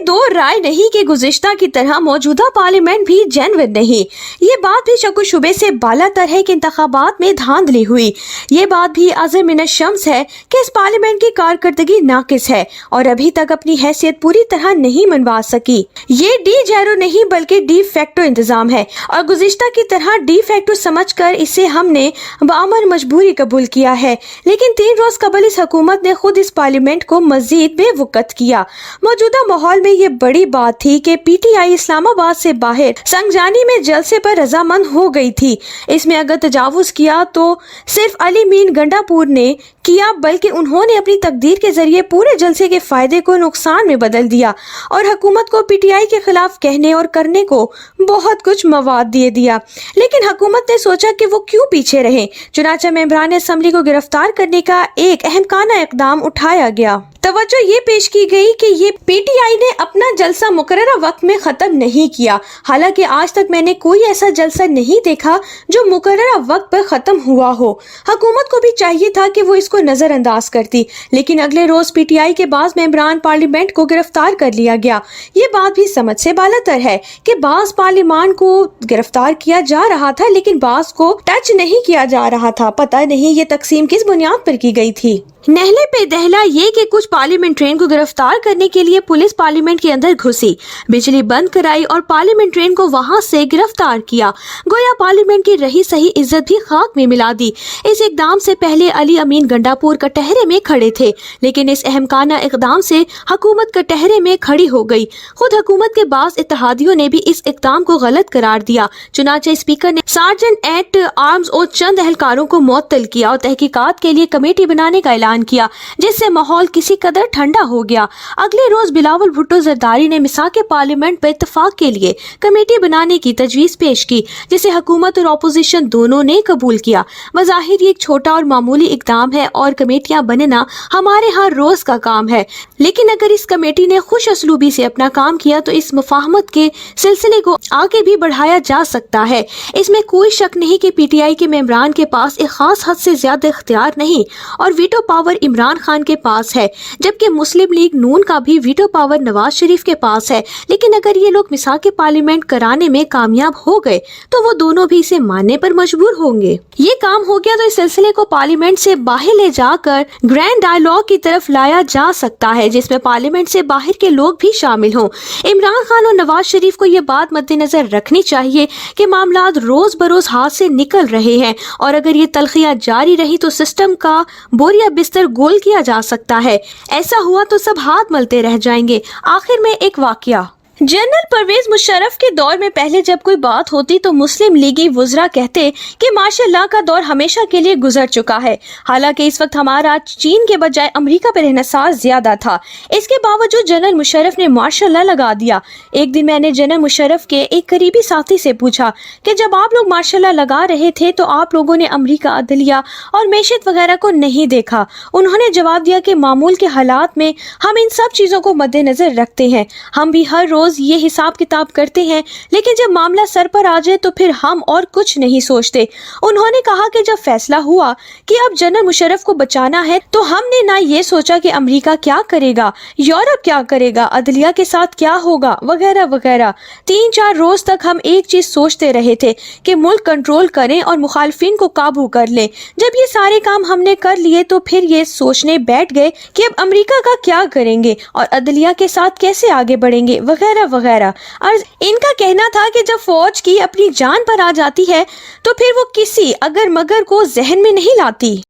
दो राय नहीं कि गुज़िश्ता की तरह मौजूदा पार्लियामेंट भी जेन्युइन नहीं। ये बात भी शक शुबे से बालातर है कि इंतखाबात में धांधली हुई। ये बात भी अज़र मिन शम्स है कि इस पार्लियामेंट की कारकर्दगी नाकिस है और अभी तक अपनी हैसियत पूरी तरह नहीं मनवा सकी। ये डी जैरो नहीं बल्कि डी फैक्टो इंतजाम है और गुज़िश्ता की तरह डी फैक्टो समझकर इसे हमने बाअमर मजबूरी कबूल किया है। लेकिन 3 रोज कबल इस हुकूमत ने खुद इस पार्लियामेंट को मजीद बेवकत किया। मौजूदा माहौल में ये बड़ी बात थी कि पीटीआई इस्लामाबाद से बाहर संगजानी में जलसे पर रजामंद हो गई थी। इसमें अगर तजावुज किया तो सिर्फ अली मीन गंडापुर ने किया, बल्कि उन्होंने अपनी तकदीर के जरिए पूरे जलसे के फायदे को नुकसान में बदल दिया और हुकूमत को पीटीआई के खिलाफ कहने और करने को बहुत कुछ मवाद दे दिया। लेकिन हुकूमत ने सोचा कि वो क्यों पीछे रहे, चुनांचे मेंबरान असेंबली को गिरफ्तार करने का एक अहमकाना इकदाम उठाया गया। तवज्जो ये पेश की गई कि ये पीटीआई ने अपना जलसा मुकर्ररा वक्त में खत्म नहीं किया। हालांकि आज तक मैंने कोई ऐसा जलसा नहीं देखा जो मुकर्ररा वक्त पर खत्म हुआ हो। हुकूमत को भी चाहिए था कि वो इसको नजरअंदाज करती, लेकिन अगले रोज पीटीआई के बाज़ मेंबरान पार्लियामेंट को गिरफ्तार कर लिया गया। ये बात भी समझ से बालातर है कि बाज़ पार्लियामान को गिरफ्तार किया जा रहा था लेकिन बाज़ को टच नहीं किया जा रहा था। पता नहीं ये तकसीम किस बुनियाद पर की गई थी। नहले पे दहला ये कि कुछ पार्लियामेंट्रेन को गिरफ्तार करने के लिए पुलिस पार्लियामेंट के अंदर घुसी, बिजली बंद कराई और पार्लियामेंट्रेन को वहां से गिरफ्तार किया। गोया पार्लियामेंट की रही सही इज्जत भी खाक में मिला दी। इस इकदाम से पहले अली अमीन गंडापुर कटहरे में खड़े थे, लेकिन इस अहमकाना इकदाम से हुकूमत कटहरे में खड़ी हो गई। खुद हुकूमत के बाज़ इत्तेहादियों ने भी इस इकदाम को गलत करार दिया। चुनांचे स्पीकर ने सार्जेंट एट आर्म्स और चंद एहलकारों को मुअत्तल किया और तहकीकात के लिए कमेटी बनाने का ऐलान किया, जिससे माहौल किसी कदर ठंडा हो गया। अगले रोज बिलावल भुट्टो जरदारी ने मिसाके पार्लियामेंट पर इत्तफाक के लिए कमेटी बनाने की तजवीज पेश की, जिसे हुकूमत और अपोजिशन दोनों ने कबूल किया। मज़ाहिर ये एक छोटा और मामूली इकदाम है और कमेटियां बनना हमारे हर रोज का काम है, लेकिन अगर इस कमेटी ने खुश असलूबी से अपना काम किया तो इस मुफाहमत के सिलसिले को आगे भी बढ़ाया जा सकता है। इसमें कोई शक नहीं कि पीटीआई के मेंबरान के पास एक खास हद से ज्यादा इख्तियार नहीं और वीटो पावर इमरान खान के पास है, जबकि मुस्लिम लीग नून का भी वीटो पावर नवाज शरीफ के पास है। लेकिन अगर ये लोग मिसाके पार्लियामेंट कराने में कामयाब हो गए तो वो दोनों भी इसे मानने पर मजबूर होंगे। ये काम हो गया तो इस सिलसिले को पार्लियामेंट से बाहर ले जाकर ग्रैंड डायलॉग की तरफ लाया जा सकता है, जिसमें पार्लियामेंट से बाहर के लोग भी शामिल हों। इमरान खान और नवाज शरीफ को ये बात मद्देनजर रखनी चाहिए कि मामलात रोज बरोज हाथ से निकल रहे हैं और अगर ये तलखियां जारी रही तो सिस्टम का बोरिया बिस्तर गोल किया जा सकता है। ऐसा हुआ तो सब हाथ मलते रह जाएंगे। आखिर में एक वाकया, जनरल परवेज मुशर्रफ के दौर में पहले जब कोई बात होती तो मुस्लिम लीगी वुज़रा कहते कि माशाअल्लाह का दौर हमेशा के लिए गुजर चुका है। हालांकि इस वक्त हमारा चीन के बजाय अमेरिका पर इन्हिसार ज्यादा था। इसके बावजूद जनरल मुशर्रफ ने माशाअल्लाह लगा दिया। एक दिन मैंने जनरल मुशर्रफ के एक करीबी साथी से पूछा कि जब आप लोग माशाअल्लाह लगा रहे थे तो आप लोगों ने अमेरिका, अदलिया और मेशत वगैरह को नहीं देखा। उन्होंने जवाब दिया कि मामूल के हालात में हम इन सब चीजों को मद्देनजर रखते हैं। हम भी हर रोज ये हिसाब किताब करते हैं, लेकिन जब मामला सर पर आ जाए तो फिर हम और कुछ नहीं सोचते। उन्होंने कहा कि जब फैसला हुआ कि अब जनरल मुशर्रफ को बचाना है तो हमने ना ये सोचा कि अमेरिका क्या करेगा, यूरोप क्या करेगा, अदलिया के साथ क्या होगा, वगैरह वगैरह। 3-4 रोज तक हम एक चीज सोचते रहे थे कि मुल्क कंट्रोल करें और मुखालिफिन को काबू कर लें। जब ये सारे काम हमने कर लिए तो फिर ये सोचने बैठ गए कि अब अमेरिका का क्या करेंगे और अदलिया के साथ कैसे आगे बढ़ेंगे, वगैरह वगैरह। और इनका कहना था कि जब फौज की अपनी जान पर आ जाती है तो फिर वो किसी अगर मगर को जहन में नहीं लाती।